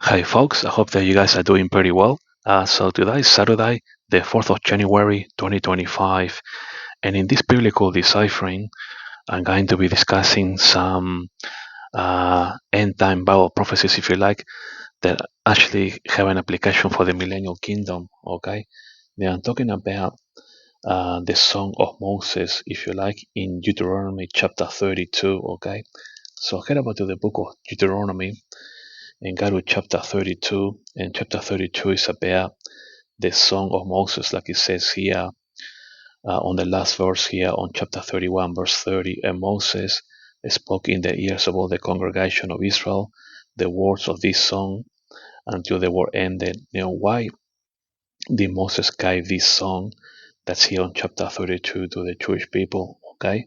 Hi folks, I hope that you guys are doing pretty well. So today is Saturday, the 4th of January 2025, and in this Biblical Deciphering, I'm going to be discussing some end time Bible prophecies, if you like, that actually have an application for the Millennium Kingdom, okay? Now I'm talking about the Song of Moses, if you like, in Deuteronomy chapter 32, okay? So head over to the book of Deuteronomy and go to chapter 32, and chapter 32 is about the song of Moses, like it says here on the last verse here on chapter 31, verse 30. And Moses spoke in the ears of all the congregation of Israel the words of this song until they were ended. Now, why did Moses give this song that's here on chapter 32 to the Jewish people? Okay,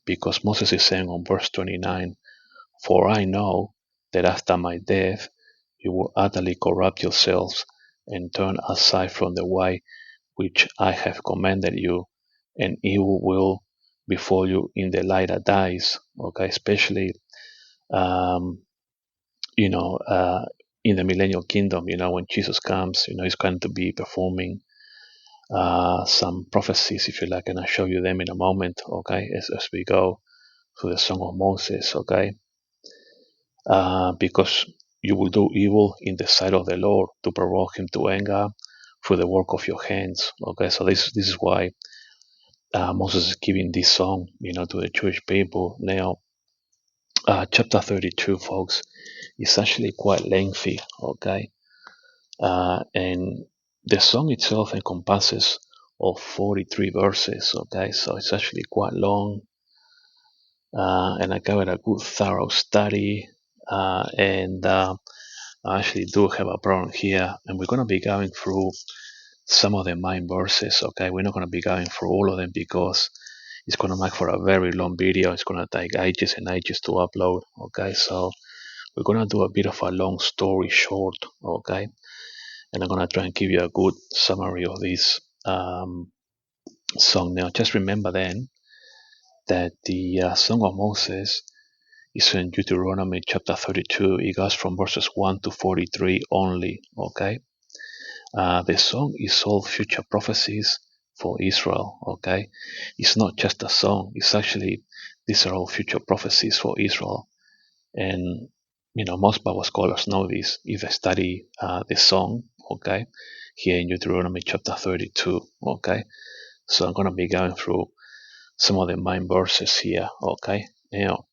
because Moses is saying on verse 29, "For I know that after my death you will utterly corrupt yourselves and turn aside from the way which I have commanded you, and evil will befall you in the latter days." Okay, especially um, you know in the millennial kingdom. When Jesus comes, he's going to be performing some prophecies, if you like, and I'll show you them in a moment. Okay, as we go through the Song of Moses. Okay, because you will do evil in the sight of the Lord to provoke him to anger through the work of your hands. Okay, so this is why Moses is giving this song, to the Jewish people. Now, chapter 32, folks, is actually quite lengthy. Okay, and the song itself encompasses of 43 verses. Okay, so it's actually quite long, and I gave it a good thorough study, and I actually do have a problem here, and we're going to be going through some of the main verses. Okay, we're not going to be going through all of them because it's going to make for a very long video. It's going to take ages and ages to upload. Okay, so we're going to do a bit of a long story short. Okay, and I'm going to try and give you a good summary of this song. Now, just remember then that the Song of Moses is in Deuteronomy chapter 32. It goes from verses 1 to 43 only. Okay. The song is all future prophecies for Israel. Okay, it's not just a song. It's actually these are all future prophecies for Israel, and most Bible scholars know this if they study the song. Okay, here in Deuteronomy chapter 32. Okay, so I'm going to be going through some of the main verses here. Okay, now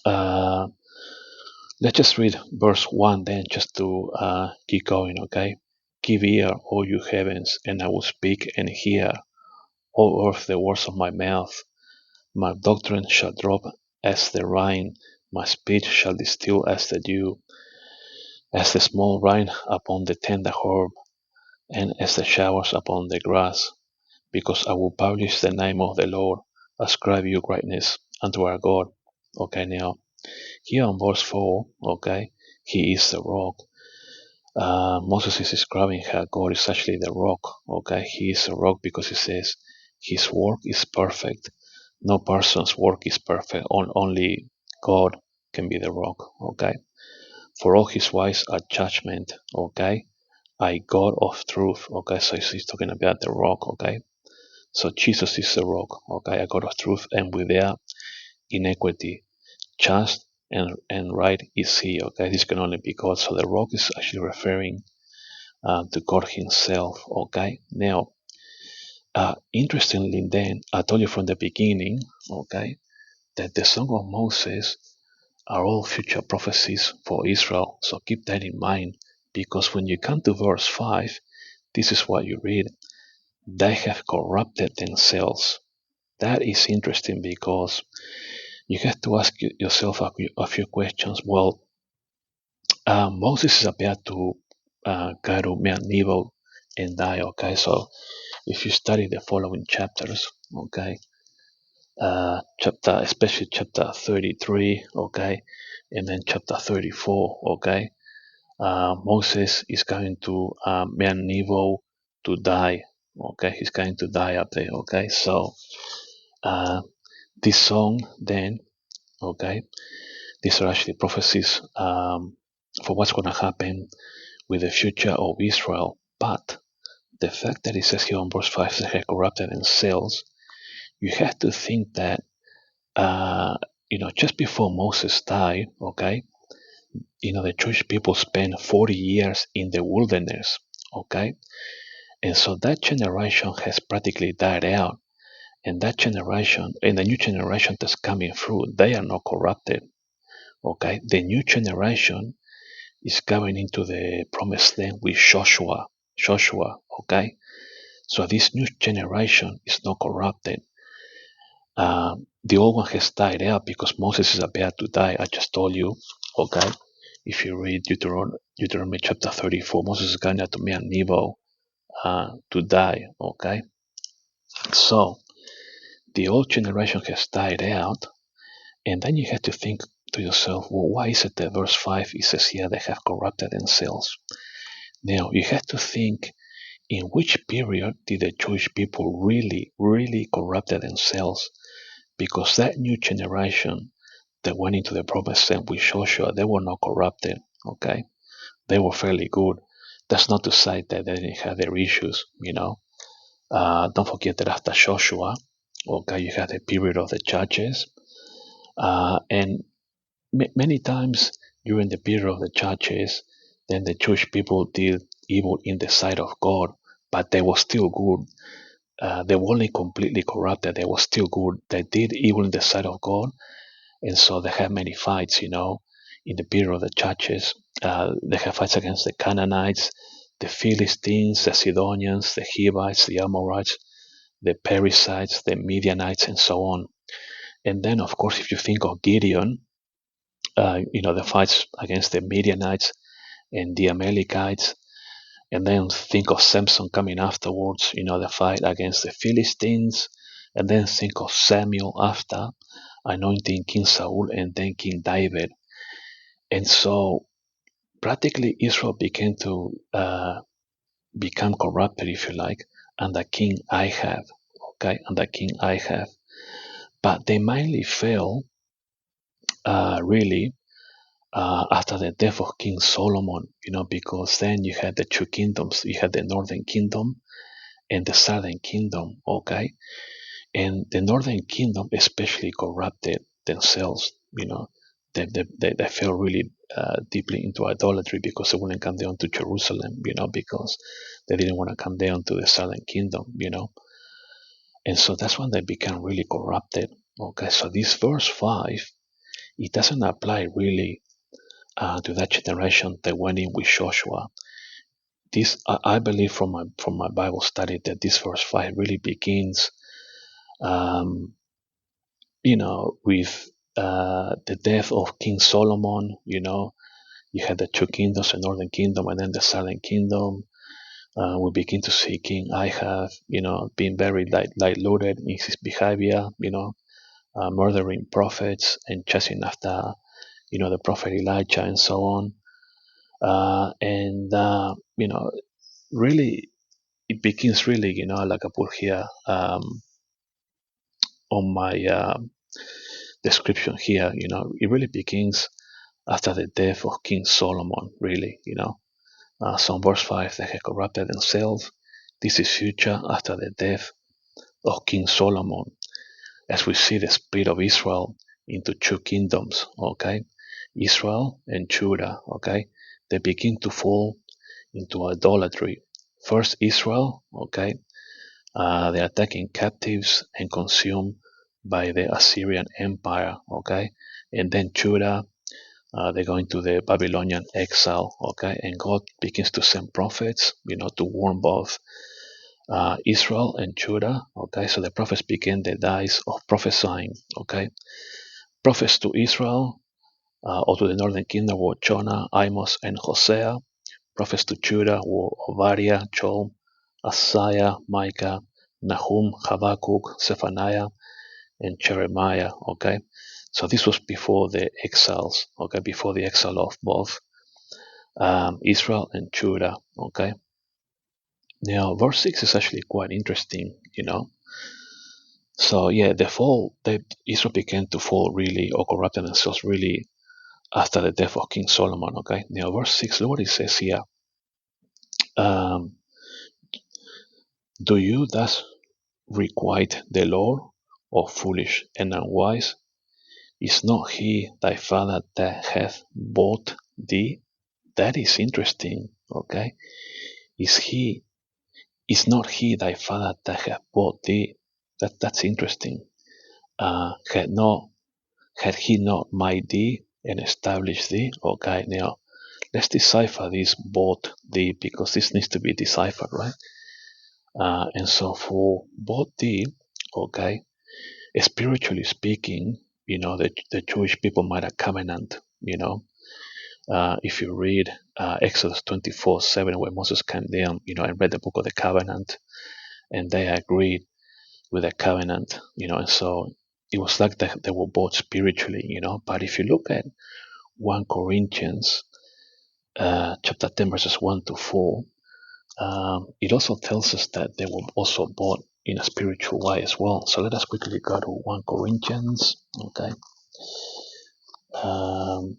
uh, let's just read verse 1 then, just to keep going. Okay, give ear, all you heavens, and I will speak, and hear, all earth, the words of my mouth. My doctrine shall drop as the rain, my speech shall distill as the dew, as the small rain upon the tender herb, and as the showers upon the grass. Because I will publish the name of the Lord, ascribe you greatness unto our God. Okay, now here on verse 4, okay, he is the rock. Moses is describing how God is actually the rock. Okay, he is a rock because he says his work is perfect. No person's work is perfect. Only God can be the rock. Okay, for all his ways are judgment. Okay, I God of truth. Okay, so he's talking about the rock. Okay, so Jesus is the rock. Okay, a God of truth, and without iniquity, just and right is he. Okay, this can only be God. So the rock is actually referring to God Himself. Okay, now, interestingly, then I told you from the beginning, okay, that the Song of Moses are all future prophecies for Israel. So keep that in mind, because when you come to verse 5, this is what you read: they have corrupted themselves. That is interesting because you have to ask yourself a few questions. Well, Moses is about to go to Mount Nebo and die. Okay, so if you study the following chapters, okay, especially chapter 33, okay, and then chapter 34, okay, Moses is going to Mount Nebo to die. Okay, he's going to die up there. Okay, so uh, this song then, okay, these are actually prophecies for what's going to happen with the future of Israel. But the fact that it says here on verse 5 that they corrupted themselves, you have to think that, just before Moses died, okay, the Jewish people spent 40 years in the wilderness, okay? And so that generation has practically died out. And that generation, and the new generation that's coming through, they are not corrupted, okay? The new generation is going into the promised land with Joshua, okay? So this new generation is not corrupted. The old one has died out because Moses is about to die. I just told you, okay? If you read Deuteronomy chapter 34, Moses is going out to Mount Nebo to die, okay? So the old generation has died out, and then you have to think to yourself, well, why is it that verse 5 it says here they have corrupted themselves? Now you have to think, in which period did the Jewish people really, really corrupted themselves? Because that new generation that went into the promised land with Joshua, they were not corrupted, okay? They were fairly good. That's not to say that they didn't have their issues, Don't forget that after Joshua, okay, you had a period of the judges, and many times during the period of the judges, then the Jewish people did evil in the sight of God, but they were still good. They were only completely corrupted. They were still good. They did evil in the sight of God, and so they had many fights, in the period of the judges. They had fights against the Canaanites, the Philistines, the Sidonians, the Hivites, the Amorites, the Perizzites, the Midianites, and so on. And then, of course, if you think of Gideon, the fights against the Midianites and the Amalekites, and then think of Samson coming afterwards, the fight against the Philistines, and then think of Samuel after anointing King Saul and then King David. And so practically Israel began to become corrupted, if you like, under King Ahab, okay, under King Ahab. But they mainly fell, really, after the death of King Solomon, because then you had the two kingdoms. You had the northern kingdom and the southern kingdom, okay? And the northern kingdom especially corrupted themselves, They fell really deeply into idolatry because they wouldn't come down to Jerusalem, because they didn't want to come down to the southern kingdom, And so that's when they became really corrupted, okay? So this verse 5, it doesn't apply really to that generation that went in with Joshua. This, I believe from my Bible study, that this verse 5 really begins, with the death of King Solomon. You had the two kingdoms, the northern kingdom and then the southern kingdom. We begin to see King Ahab, being very loaded in his behavior, murdering prophets and chasing after, the prophet Elijah and so on. Really, it begins really, like I put here on my description here, it really begins after the death of King Solomon, really, So in verse 5, they had corrupted themselves. This is future after the death of King Solomon, as we see the split of Israel into two kingdoms, okay? Israel and Judah, okay? They begin to fall into idolatry. First Israel, okay? They are taken captives and consumed by the Assyrian Empire, okay? And then Judah, they go into the Babylonian exile, okay? And God begins to send prophets, to warn both Israel and Judah, okay? So the prophets begin the days of prophesying, okay? Prophets to Israel or to the northern kingdom were Jonah, Amos, and Hosea. Prophets to Judah were Obadiah, Joel, Isaiah, Micah, Nahum, Habakkuk, Zephaniah, and Jeremiah, okay? So this was before the exiles, okay? Before the exile of both Israel and Judah, okay? Now, verse 6 is actually quite interesting, So, yeah, Israel began to fall really, or corrupted themselves really, after the death of King Solomon. Okay, now verse 6, look what it says here. Do you thus requite the Lord, or foolish and unwise? Is not he thy father that hath bought thee? That is interesting. Okay, is not he thy father that hath bought thee? That's interesting. Had he not made thee and established thee? Okay, now let's decipher this bought thee, because this needs to be deciphered, right? And so for bought thee, okay, spiritually speaking, the Jewish people made a covenant. If you read Exodus 24:7, where Moses came down, and read the book of the covenant, and they agreed with the covenant, and so it was like they were both spiritually. But if you look at 1 Corinthians chapter 10 verses 1 to 4, it also tells us that they were also bought in a spiritual way as well. So let us quickly go to 1 Corinthians. Okay. Go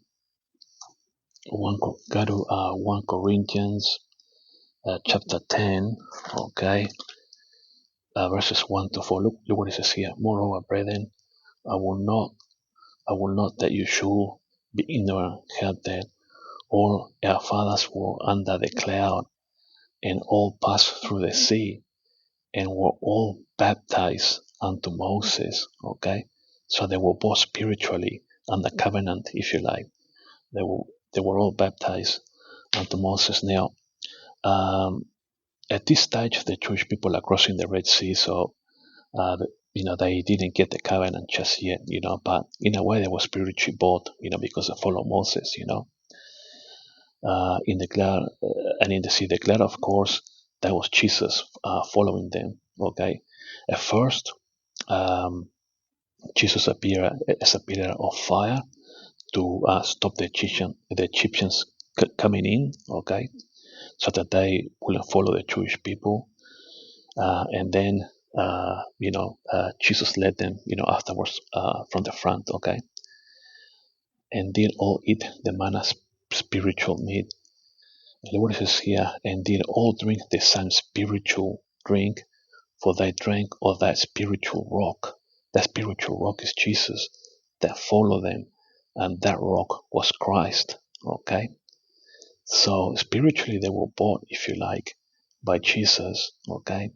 to 1 Corinthians chapter 10. Okay. Verses 1 to 4. Look what it says here. Moreover, brethren, I will not that you should be ignorant, heard that all our fathers were under the cloud, and all passed through the sea, and were all baptized unto Moses. Okay, so they were both spiritually under covenant, if you like. They were all baptized unto Moses. Now, at this stage, the Jewish people are crossing the Red Sea, so they didn't get the covenant just yet, but in a way they were spiritually bought, because they followed Moses, in the cloud and in the sea. The cloud, of course, that was Jesus following them. Okay, at first, Jesus appeared as a pillar of fire to stop the Egyptians coming in. Okay, so that they wouldn't follow the Jewish people, and then Jesus led them, afterwards from the front. Okay, and did all eat the manna, spiritual meat. The word says here, and did all drink the same spiritual drink, for they drank of that spiritual rock. That spiritual rock is Jesus that followed them, and that rock was Christ. Okay, so spiritually they were bought, if you like, by Jesus. Okay,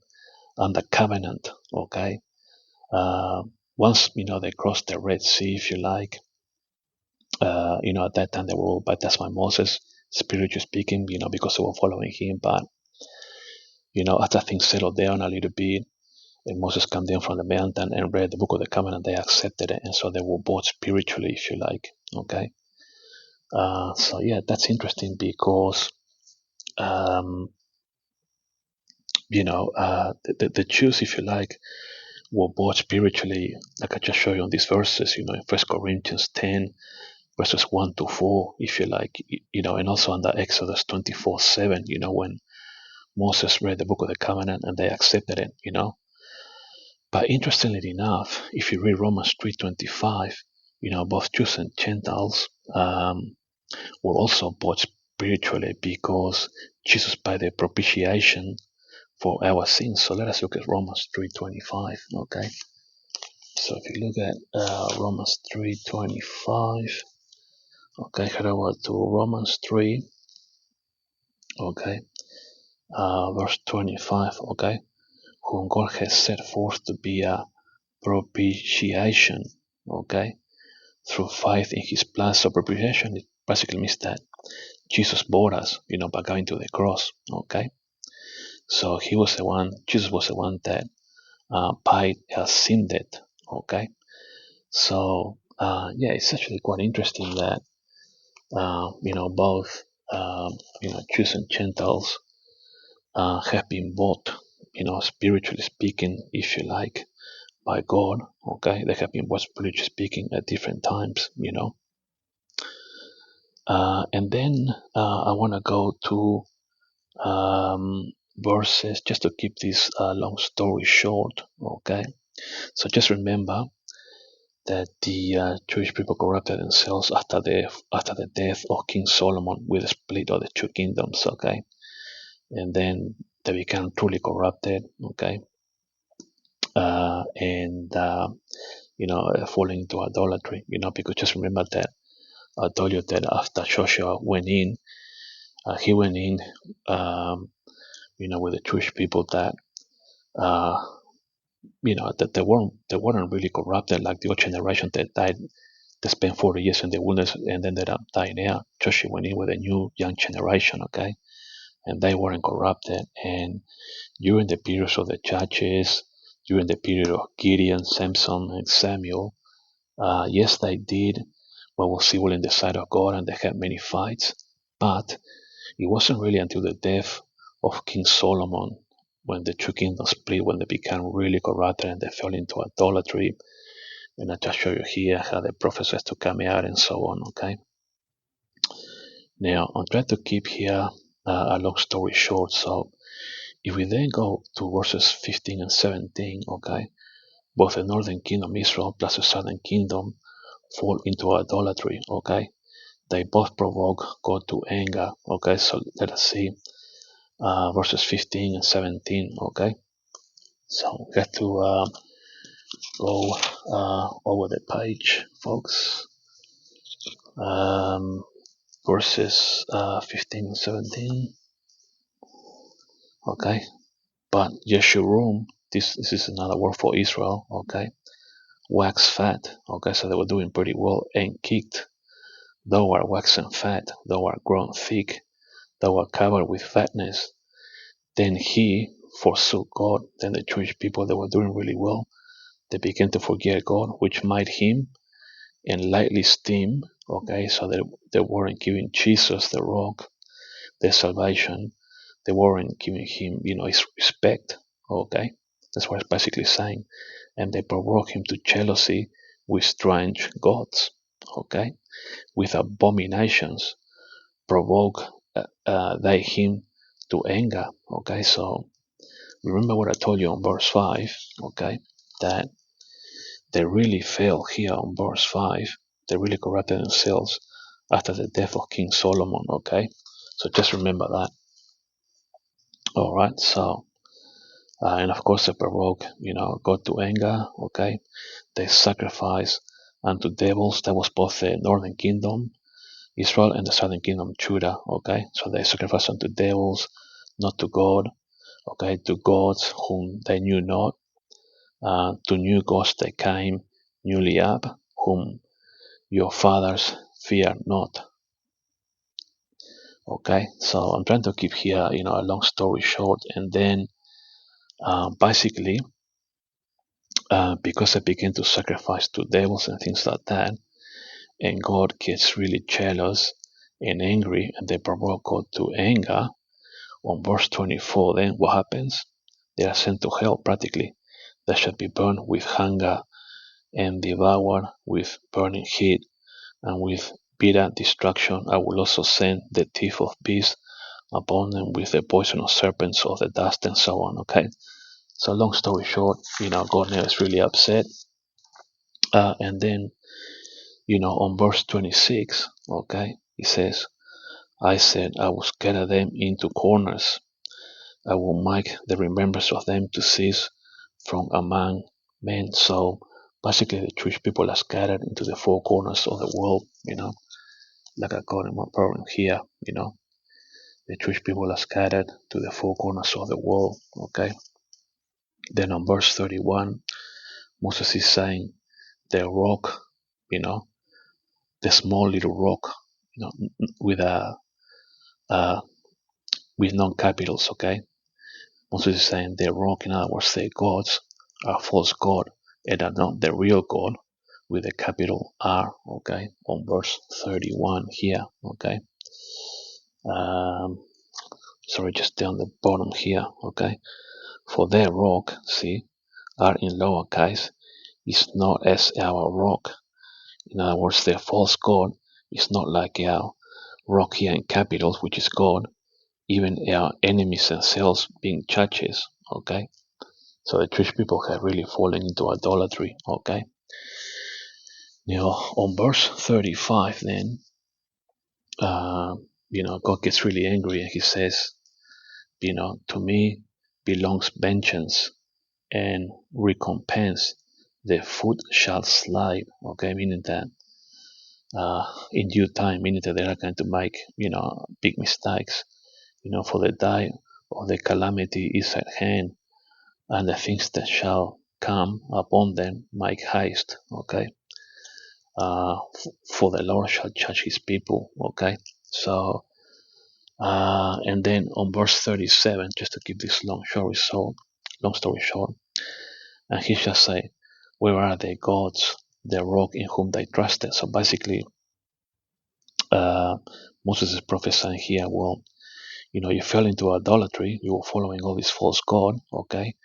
under covenant. Okay, once they crossed the Red Sea, if you like, at that time they were all baptized by Moses, spiritually speaking, because they were following him. But after things settled down a little bit, and Moses came down from the mountain and read the book of the covenant, they accepted it, and so they were bought spiritually, if you like. Okay, so yeah, that's interesting because the Jews, if you like, were bought spiritually, like I just showed you on these verses, in 1 Corinthians 10, verses 1 to 4, if you like, and also under Exodus 24:7, when Moses read the book of the covenant and they accepted it, But interestingly enough, if you read Romans 3:25, both Jews and Gentiles were also bought spiritually because Jesus paid the propitiation for our sins. So let us look at Romans 3:25. Okay. So if you look at Romans 3:25, okay, head over to Romans 3, okay, verse 25, okay, whom God has set forth to be a propitiation, okay, through faith in his plan. So propitiation, it basically means that Jesus bought us, by going to the cross, okay. So Jesus was the one that paid our sin debt, okay. So yeah, it's actually quite interesting that both Jews and Gentiles have been bought, spiritually speaking, if you like, by God. Okay, they have been bought spiritually speaking at different times, and then I want to go to verses, just to keep this long story short. Okay, so just remember that the Jewish people corrupted themselves after the death of King Solomon with the split of the two kingdoms, okay? And then they became truly corrupted, okay? And falling into idolatry, because just remember that I told you that after Joshua went in, he went in, with the Jewish people that, that they weren't really corrupted like the old generation that died. They spent 40 years in the wilderness and ended up dying out. Joshua went in with a new young generation, okay, and they weren't corrupted. And during the periods of the judges, during the period of Gideon, Samson, and Samuel, yes, they did what was evil in the sight of God, and they had many fights. But it wasn't really until the death of King Solomon, when the two kingdoms split, when they became really corrupted and they fell into idolatry. And I just show you here how the prophets has to come out and so on, okay? Now, I'm trying to keep here a long story short. So if we then go to verses 15 and 17, okay, both the northern kingdom, Israel, plus the southern kingdom fall into idolatry, okay? They both provoke God to anger, okay? So let us see verses 15 and 17, okay? So we have to go over the page, folks. Verses 15 and 17, okay? But Yeshurun, this is another word for Israel, okay? Wax fat, okay? So they were doing pretty well, and kicked. Thou art waxen fat, thou art grown thick, thou art covered with fatness. Then he forsook God. Then the Jewish people, they were doing really well. They began to forget God, which made him and lightly esteem. Okay, so they weren't giving Jesus the rock, their salvation. They weren't giving him, his respect. Okay, that's what it's basically saying. And they provoked him to jealousy with strange gods. Okay, with abominations provoke they him to anger. Okay, so remember what I told you on verse 5, okay, that they really fell here on verse 5. They really corrupted themselves after the death of King Solomon, okay? So just remember that. All right, so, and of course they provoke, God to anger, okay? They sacrifice unto devils. That was both the northern kingdom, Israel, and the southern kingdom, Judah, okay? So they sacrifice unto devils, not to God, okay? To gods whom they knew not. To new gods they came newly up, whom your fathers feared not. Okay, so I'm trying to keep here, a long story short, and then basically, because they begin to sacrifice to devils and things like that, and God gets really jealous and angry, and they provoke God to anger. On verse 24, then what happens? They are sent to hell practically. They shall be burned with hunger and devoured with burning heat, and with bitter destruction I will also send the teeth of beasts upon them, with the poisonous serpents of the dust, and so on. Okay, so long story short, God now is really upset, and then on verse 26, okay, he says, I said I will scatter them into corners, I will make the remembrance of them to cease from among men. So basically the Jewish people are scattered into the four corners of the world, like I got in my program here, the Jewish people are scattered to the four corners of the world, okay? Then on verse 31, Moses is saying, the rock, the small little rock, with with non-capitals, okay? Moses is saying the rock, in other words, the gods are false god and are not the real God with a capital R, okay? On verse 31 here, okay? Sorry, just down the bottom here, okay? For their rock, see, are in lowercase, is not as our rock. In other words, their false god is not like our rock here in capitals, which is God, even our enemies themselves being judges, okay? So the Jewish people have really fallen into idolatry, okay? On verse 35, then, God gets really angry and he says, to me belongs vengeance and recompense. The foot shall slide. Okay, meaning that in due time, meaning that they are going to make, big mistakes, for the day of the calamity is at hand, and the things that shall come upon them make haste. Okay, for the Lord shall judge his people. Okay, so and then on verse 37, just to keep this long story short, and he shall say, where are the gods, the rock in whom they trusted? So basically, Moses is prophesying here, well, you fell into idolatry, you were following all this false god, okay?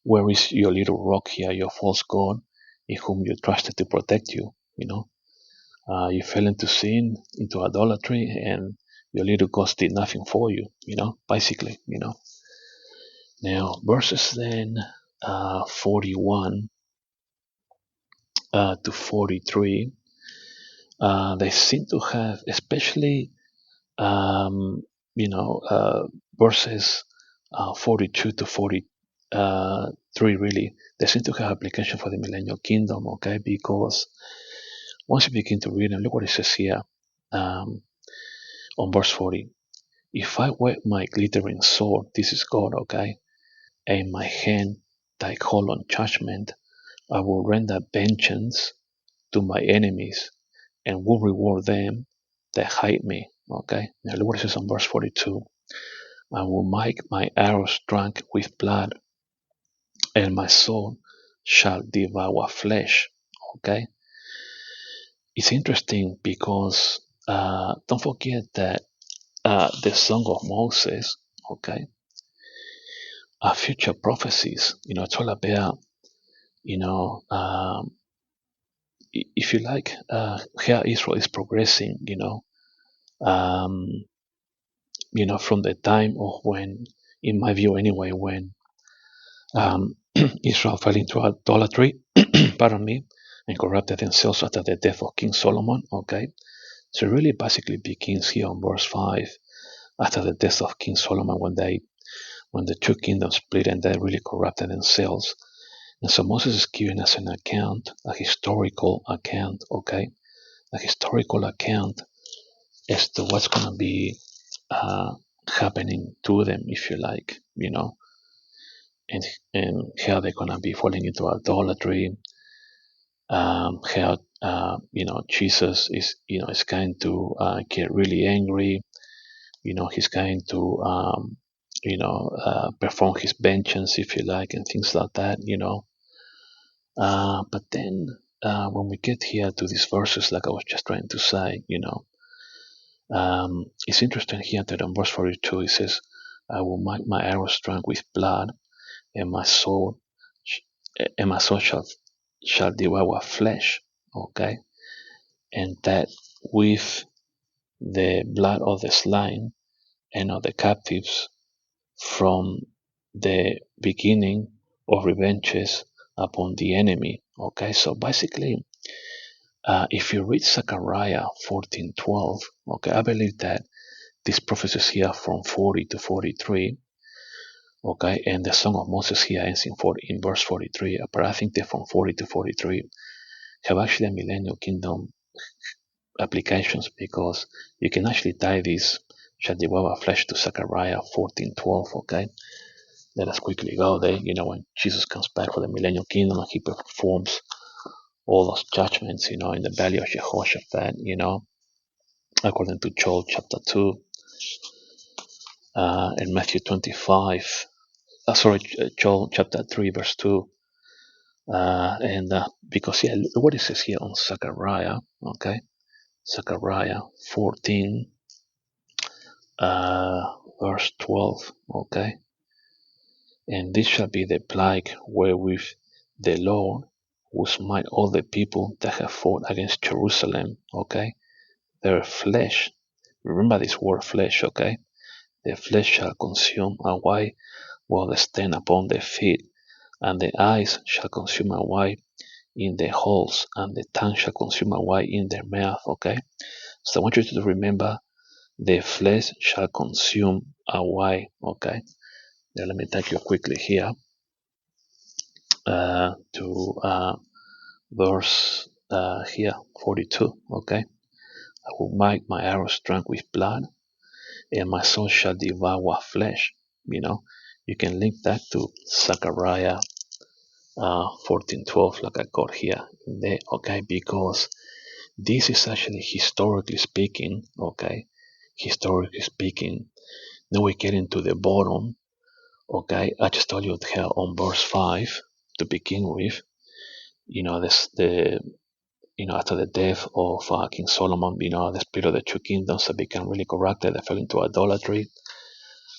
Where is your little rock here, your false god, in whom you trusted to protect you, you fell into sin, into idolatry, and your little gods did nothing for you, basically. Now, verses then 41 to 43, they seem to have, especially, verses 42 to 43, really, they seem to have application for the Millennium Kingdom, okay? Because once you begin to read them, look what it says here on verse 40. If I wet my glittering sword, this is God, okay, and my hand take hold on judgment, I will render vengeance to my enemies and will reward them that hate me. Okay, now look what it says on verse 42. I will make my arrows drunk with blood, and my sword shall devour flesh. Okay, it's interesting because don't forget that the Song of Moses, okay, are future prophecies. It's all about, if you like, how Israel is progressing, um, from the time of when, in my view anyway, when Israel fell into idolatry, pardon me, and corrupted themselves after the death of King Solomon, okay? So it really basically begins here on verse 5, after the death of King Solomon, when the two kingdoms split and they really corrupted themselves. And so Moses is giving us an account, a historical account, okay? A historical account as to what's going to be happening to them, if you like, and how they're going to be falling into idolatry, how Jesus is going to get really angry. He's going to perform his vengeance, if you like, and things like that. But then when we get here to these verses, like I was just trying to say, it's interesting here that in verse 42 it says, I will make my arrows drunk with blood, and my sword shall devour flesh. Okay, and that with the blood of the slain and of the captives from the beginning of revenges upon the enemy. Okay, so basically, if you read Zachariah 14:12, okay, I believe that these prophecies here from 40 to 43, okay, and the Song of Moses here ends in verse 43, but I think that from 40 to 43 have actually a Millennial Kingdom applications, because you can actually tie this shall devour flesh to Zechariah 14:12. Okay, let us quickly go there. When Jesus comes back for the Millennial Kingdom and he performs all those judgments, in the valley of Jehoshaphat, according to Joel chapter 2 and Matthew 25. Joel chapter 3 verse 2. And because what it says here on Zechariah, okay, Zechariah 14 verse 12, okay, and this shall be the plague wherewith the Lord will smite all the people that have fought against Jerusalem, okay, their flesh, remember this word flesh, okay, the flesh shall consume away while they stand upon their feet, and the eyes shall consume away in their holes, and the tongue shall consume away in their mouth. Okay, so I want you to remember the flesh shall consume away. Okay, now let me take you quickly here to verse here 42. Okay, I will make my arrows drunk with blood, and my soul shall devour flesh. You know, you can link that to Zachariah 14:12, like I got here in there. Okay, because this is actually historically speaking. Okay, historically speaking. Now we get into the bottom. Okay, I just told you here on verse 5 to begin with. You know, after the death of King Solomon, the spirit of the two kingdoms had become really corrupted. They fell into idolatry.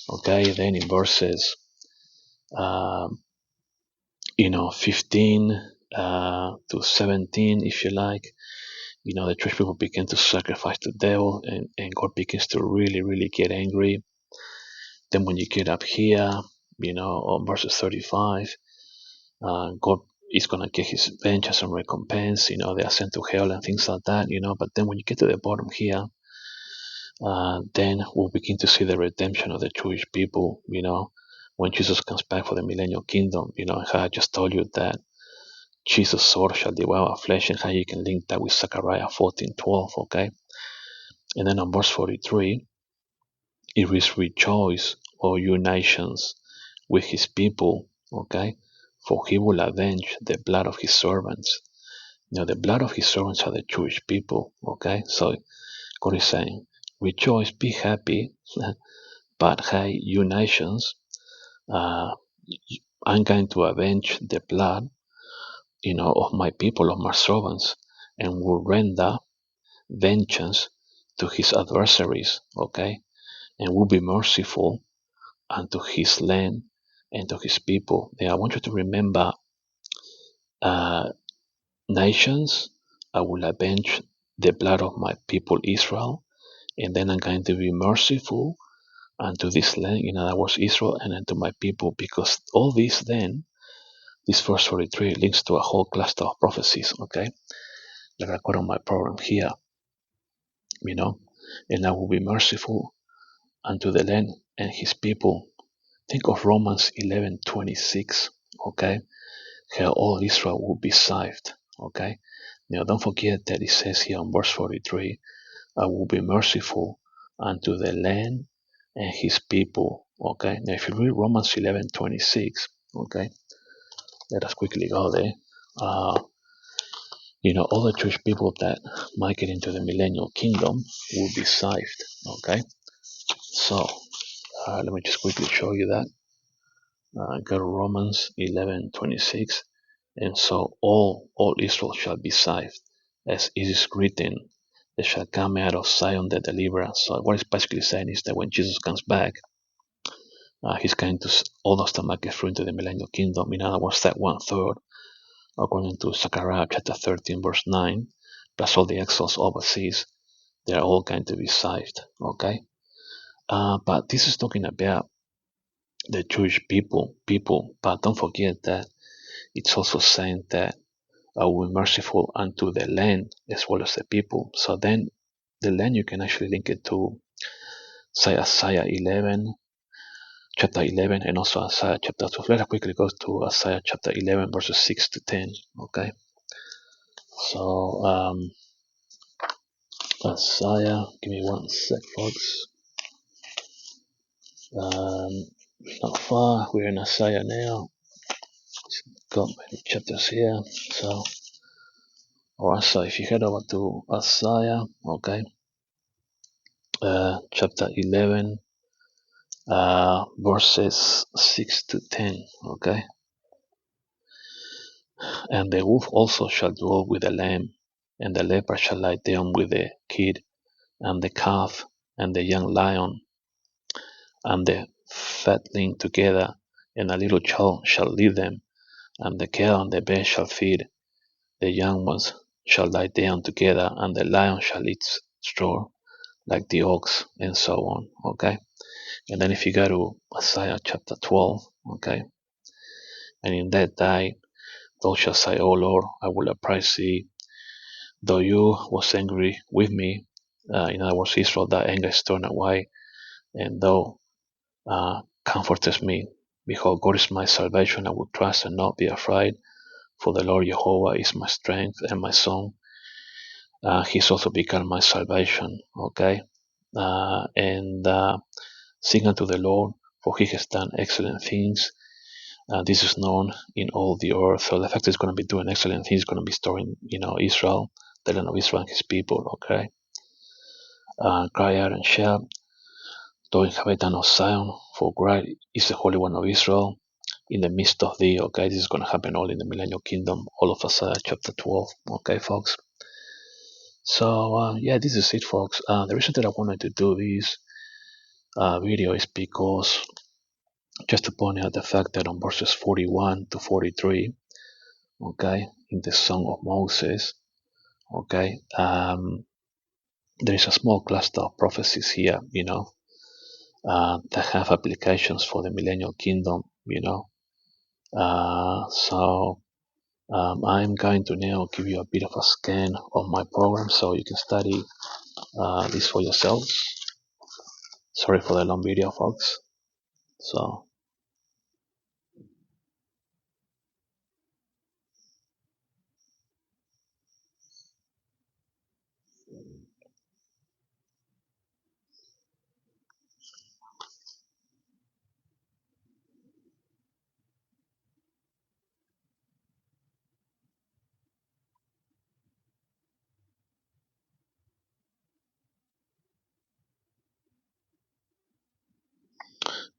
Okay, then in verses, um, 15 to 17, if you like, the Jewish people begin to sacrifice the devil, and God begins to really, really get angry. Then when you get up here, on verses 35, God is going to get his vengeance and recompense. They are sent to hell and things like that. But then when you get to the bottom here, then we'll begin to see the redemption of the Jewish people, when Jesus comes back for the Millennium Kingdom, and how I just told you that Jesus' sword shall devour flesh, and how you can link that with Zechariah 14:12, okay? And then on verse 43, it is rejoice, O you nations, with his people, okay? For he will avenge the blood of his servants. The blood of his servants are the Jewish people, okay? So God is saying, rejoice, be happy, but hey, you nations, I'm going to avenge the blood, of my people, of my servants, and will render vengeance to his adversaries, okay? And will be merciful unto his land and to his people. Now, I want you to remember, nations, I will avenge the blood of my people Israel, and then I'm going to be merciful unto this land, in other words, Israel, and unto my people, because all this then, this verse 43 links to a whole cluster of prophecies, okay? Like I got on my program here, and I will be merciful unto the land and his people. Think of Romans 11:26, okay? How all Israel will be saved, okay? Now don't forget that it says here on verse 43, I will be merciful unto the land and his people, okay? Now if you read Romans 11:26, okay, let us quickly go there. All the Jewish people that might get into the Millennium Kingdom will be saved, okay? So let me just quickly show you that. Go to Romans 11:26, and so all Israel shall be saved, as it is written, they shall come out of Zion the deliverer. So what it's basically saying is that when Jesus comes back, he's going to all us to make it through into the Millennial Kingdom. In other words, that 1/3, according to Zechariah chapter 13, verse 9, plus all the exiles overseas, they're all going to be saved. Okay, but this is talking about the Jewish people. But don't forget that it's also saying that I will be merciful unto the land as well as the people. So then the land, you can actually link it to, say, Isaiah 11, chapter 11, and also Isaiah chapter 12. Let's quickly go to Isaiah chapter 11, verses 6 to 10. Okay. So, Isaiah, give me one sec, folks. Not far. We're in Isaiah now. Got many chapters here. So, alright, so if you head over to Isaiah, okay, chapter 11, verses 6 to 10, okay. And the wolf also shall dwell with the lamb, and the leopard shall lie down with the kid, and the calf, and the young lion, and the fatling together, and a little child shall lead them, and the cow and the bear shall feed, the young ones shall lie down together, and the lion shall eat straw like the ox, and so on, okay. And then if you go to Isaiah chapter 12, okay, and in that day Thou shalt say, O Lord, I will appraise thee. Though you was angry with me, in other words, Israel, that anger is turned away, and thou comfortest me. Behold, God is my salvation. I will trust and not be afraid, for the Lord Jehovah is my strength and my song. He's also become my salvation. Okay, and sing unto the Lord, for he has done excellent things. This is known in all the earth. So the fact that he's going to be doing excellent things is going to be storing, Israel, the land of Israel and his people. Okay, cry out and shout, thou inhabitant of Zion, for great is the Holy One of Israel in the midst of thee. Okay, this is going to happen all in the Millennium Kingdom, all of Isaiah chapter 12. Okay, folks. So yeah, this is it, folks. The reason that I wanted to do this video is because just to point out the fact that on verses 41 to 43, okay, in the Song of Moses, okay, there is a small cluster of prophecies here, that have applications for the Millennial Kingdom, So I'm going to now give you a bit of a scan of my program so you can study this for yourselves. Sorry for the long video, folks. So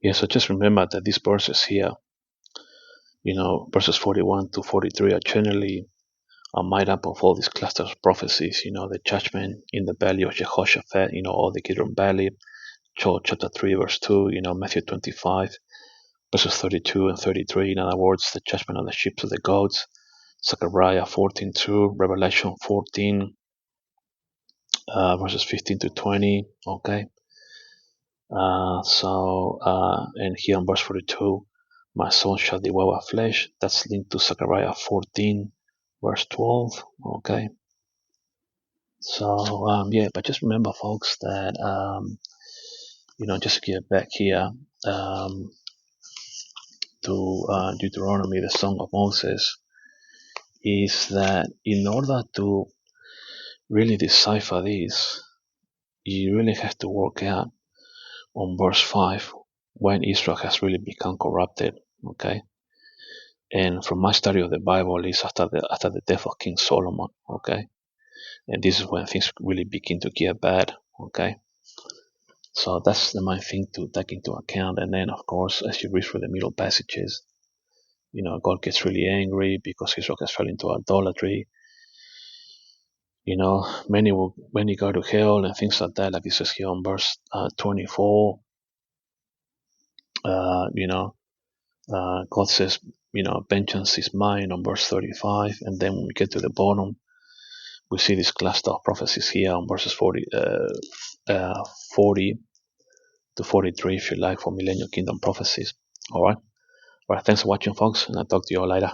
yeah, so just remember that these verses here, verses 41 to 43 are generally made up of all these clusters of prophecies, the judgment in the valley of Jehoshaphat, or the Kidron Valley, Joel chapter 3, verse 2, Matthew 25, verses 32 and 33, in other words, the judgment on the ships of the goats, Zachariah 14:2, Revelation 14, verses 15 to 20, okay? And here in verse 42, my son shall devour flesh, that's linked to Zechariah 14, verse 12, okay? So, yeah, but just remember, folks, that, just to get back here to Deuteronomy, the Song of Moses, is that in order to really decipher this, you really have to work out on verse 5 when Israel has really become corrupted, okay? And from my study of the Bible is after the death of King Solomon, okay? And this is when things really begin to get bad, okay? So that's the main thing to take into account. And then, of course, as you read through the middle passages, God gets really angry because Israel has fallen into idolatry. Many will go to hell and things like that, like it says here on verse 24. God says, vengeance is mine on verse 35. And then when we get to the bottom, we see this cluster of prophecies here on verses 40 to 43, if you like, for Millennium Kingdom Prophecies. All right. Thanks for watching, folks, and I'll talk to you all later.